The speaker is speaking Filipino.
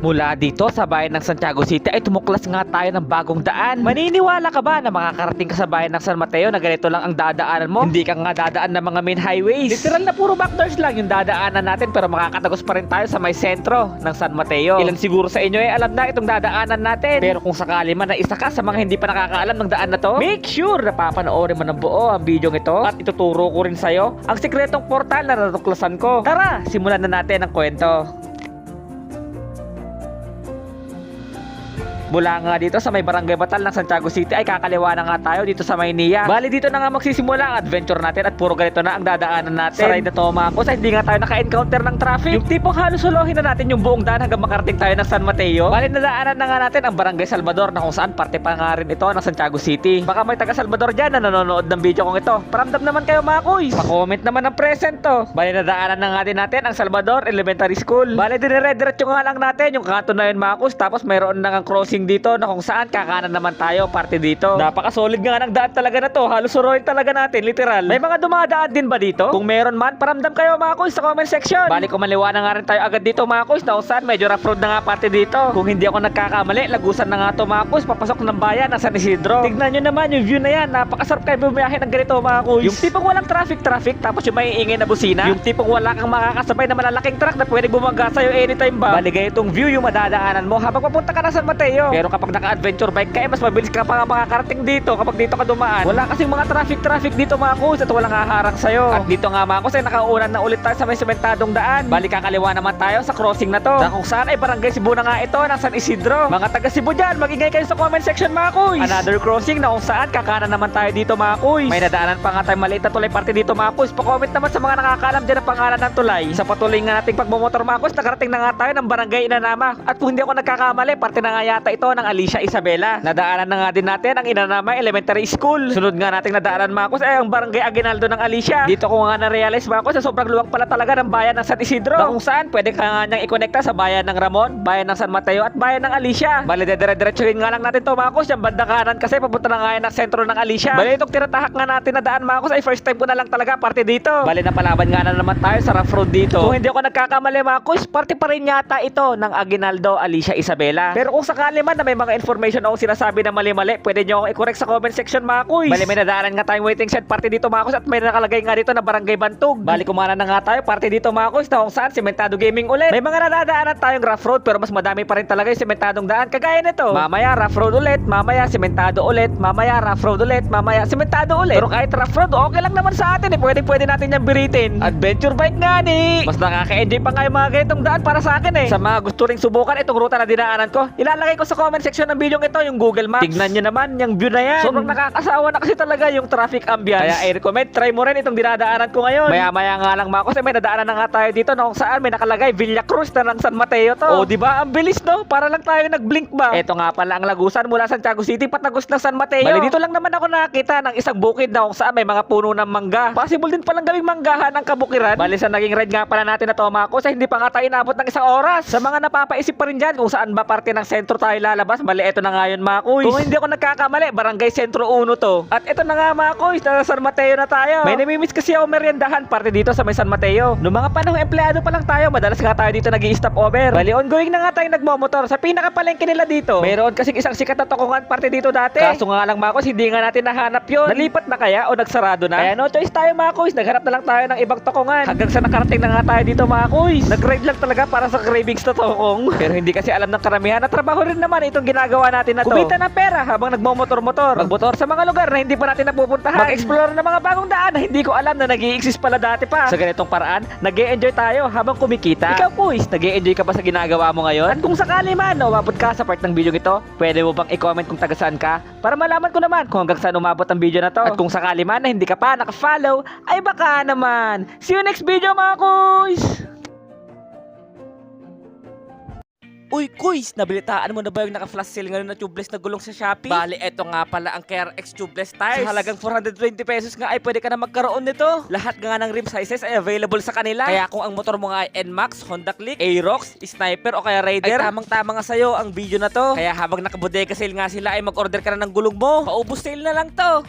Mula dito sa bayan ng Santiago City ay tumuklas nga tayo ng bagong daan. Maniniwala ka ba na makakarating ka sa bayan ng San Mateo na ganito lang ang dadaanan mo? Hindi ka nga dadaan ng mga main highways. Literal na puro backdoors lang yung dadaanan natin, pero makakatagos pa rin tayo sa may sentro ng San Mateo. Ilan siguro sa inyo ay alam na itong dadaanan natin. Pero kung sakali man na isa ka sa mga hindi pa nakakaalam ng daan na to, make sure na papanoorin mo ng buo ang video ito at ituturo ko rin sa'yo ang sikretong portal na natuklasan ko. Tara, simulan na natin ang kwento. Mula nga dito sa may Barangay Batal ng Santiago City ay kakaliwa na nga tayo dito sa Maynila. Bali dito na nga magsisimula ang adventure natin at puro ganito na ang dadaanan natin. Sa ride na to mga boss ay hindi nga tayo naka-encounter ng traffic. Yung tipong halos huluhin na natin yung buong daan hanggang makarating tayo ng San Mateo. Bali nadaanan na nga natin ang Barangay Salvador na kung saan parte pa nga rin ito ng Santiago City. Baka may taga Salvador dyan na nanonood ng video kong ito. Paramdam naman kayo mga kuys. Pa-comment naman ang present to. Bali nadaanan na nga din natin ang Salvador Elementary School. Bali dinire-diretso nga lang natin yung kanto na yun mga kuys. Tapos mayroon na nga crossing dito na kung saan kakanan naman tayo parte dito. Napaka-solid nga ng daan talaga na to. Halos suroin talaga natin, literal. May mga dumadaan din ba dito? Kung meron man, paramdam kayo mga kuys sa comment section. Bali kumaliwa na nga rin tayo agad dito mga kuys na kung saan medyo rough road na nga parte dito. Kung hindi ako nagkakamali, lagusan na nga to mga kuys papasok ng bayan ng San Isidro. Tignan nyo naman yung view na yan. Napakasarap kayo bumiyahe ng ganito mga kuys. Yung tipong walang traffic tapos yung maiingay na busina. Yung tipong wala kang makakasabay na malalaking truck na pwede bumangga sa'yo anytime ba. Bali ganitong view yung madadaanan mo habang papunta ka na San Mateo. Pero kapag naka-adventure bike ka, mas mabilis ka pa nga makakarating dito kapag dito ka dumaan. Wala kasing mga traffic dito mga kus at walang haharang sa'yo. At dito nga mga kus ay nakaunan na ulit tayo sa may sementadong daan. Bali kakaliwa naman tayo sa crossing na to. Na kung saan ay Barangay Cebu na nga ito ng San Isidro. Mga taga Cebu dyan, magingay kayo sa comment section mga kuys. Another crossing na kung saan kakanan naman tayo dito mga kuys. May nadaanan pa nga tayo maliit na tulay parte dito mga kuys. Pa-comment naman sa mga nakakaalam dyan ang pangalan ng tulay. Sa patuloy nga nating pagmumotor mga kuys, nakarating na nga tayo ng Barangay Inanama. At kung hindi ako nagkakamali, parte na nga yata ito ng Alicia Isabela. Nadaanan na nga din natin ang Inanama Elementary School. Sunod nga nating nadaanan mga kus ay ang Barangay Aguinaldo ng Alicia. Dito ko nga na-realize mga kus na sobrang luwag pala talaga ng bayan ng San Isidro. Na kung saan pwede ka nga niyang i-connecta sa bayan ng Ramon, bayan ng San Mateo at bayan ng Alicia. Bali dire-diretsuhin nga lang natin to mga kus yung bandang kanan kasi papunta na nga yan ng sentro ng Alicia. Bali itong tinatahak nga natin na daan mga kus ay first time ko na lang talaga parte dito. Bali napalaban nga na naman tayo sa rough road dito. Kung hindi ako nagkakamali mga kus, parte pa rin yata ito ng Aguinaldo Alicia Isabela. Pero kung sakali man na may mga information akong sinasabi na mali-mali, pwede nyo akong i-correct sa comment section mga kuys. Bali may nadaanan nga tayong waiting shed parte dito mga kuys at may nakalagay nga dito na Barangay Bantog. Bali kumana na nga tayo parte dito mga kuys na kung saan sementado gaming ulit. May mga nadadaanan tayong rough road pero mas madami pa rin talaga yung sementadong daan kagaya nito. Mamaya rough road ulit, mamaya sementado ulit, mamaya rough road ulit, mamaya sementado ulit. Pero kahit rough road okay lang naman sa atin pwede natin yung biritin. Adventure bike nga ni. Mas nakaka-enjoy pa nga yung mga ganitong daan para sa akin Sa mga gusto ring subukan itong ruta na dinaanan ko, ilalagay ko sa comment section ng video ito yung Google Maps. Tignan nyo naman yung view na yan. Sobrang nakakasawa na kasi talaga yung traffic ambience. Kaya i-recommend, try mo rin itong dinadaanan ko ngayon. Maya-maya nga lang mga kasi may nadaanan na nga tayo dito na kung saan may nakalagay Villa Cruz na ng San Mateo to. O diba ang bilis no? Para lang tayo nag-blink ba? Ito nga pala ang lagusan mula Santiago City patagos ng San Mateo. Bali dito lang naman ako nakakita ng isang bukid na kung saan may mga puno ng mangga. Possible din palang gawing manggahan ang kabukiran. Bali sa naging ride nga pala natin na to mga kasi hindi pa nga tayo inabot ng isang oras. Sa mga napapaisip pa rin dyan kung saan ba parte ng sentro tayo lalabas, bali ito na nga yun mga kuys. Kung hindi ako nagkakamali, Barangay Sentro 1 to. At ito na nga mga kuys, na San Mateo na tayo. May namimiss kasi ako meriendahan parte dito sa may San Mateo. Noong mga panahong empleyado pa lang tayo, madalas nga tayo dito nag-i-stop over. Bali ongoing na nga tayo nagmomotor sa pinakapalengke nila dito. Mayroon kasing isang sikat na tokongan parte dito dati. Kaso nga lang mga kuys, hindi nga natin nahanap yun. Nalipat na kaya o nagsarado na? Kaya no choice tayo mga kuys, naghanap na lang tayo ng ibang tokongan. Hanggang sa nakarating na nga tayo dito mga kuys. Nag-ride lang talaga para sa cravings na tokong. Pero hindi kasi alam ng karamihan na trabaho rin naman itong ginagawa natin na to. Kumita ng pera habang nagmomotor-motor. Magmotor sa mga lugar na hindi pa natin napupuntahan. Mag-explore ng mga bagong daan na hindi ko alam na nag-i-exist pala dati pa. Sa ganitong paraan, nag-e-enjoy tayo habang kumikita. Ikaw kuys, nag-e-enjoy ka ba sa ginagawa mo ngayon? At kung sakali man na umabot ka sa part ng video ito, pwede mo bang i-comment kung taga saan ka? Para malaman ko naman kung hanggang saan umabot ang video na to. At kung sakali man na hindi ka pa naka-follow, ay baka naman. See you next video mga kuys! Uy, kuys! Nabilitaan mo na ba yung naka-flash sale ngayon na tubeless na gulong sa Shopee? Bali, eto nga pala ang KRX tubeless tires. Sa halagang 420 pesos nga ay pwede ka na magkaroon nito. Lahat nga ng rim sizes ay available sa kanila. Kaya kung ang motor mo nga ay NMAX, Honda Click, Aerox, Sniper o kaya Raider, ay tamang-tama nga sa'yo ang video na to. Kaya habang nakabodega sale nga sila ay mag-order ka na ng gulong mo. Paubos sale na lang to.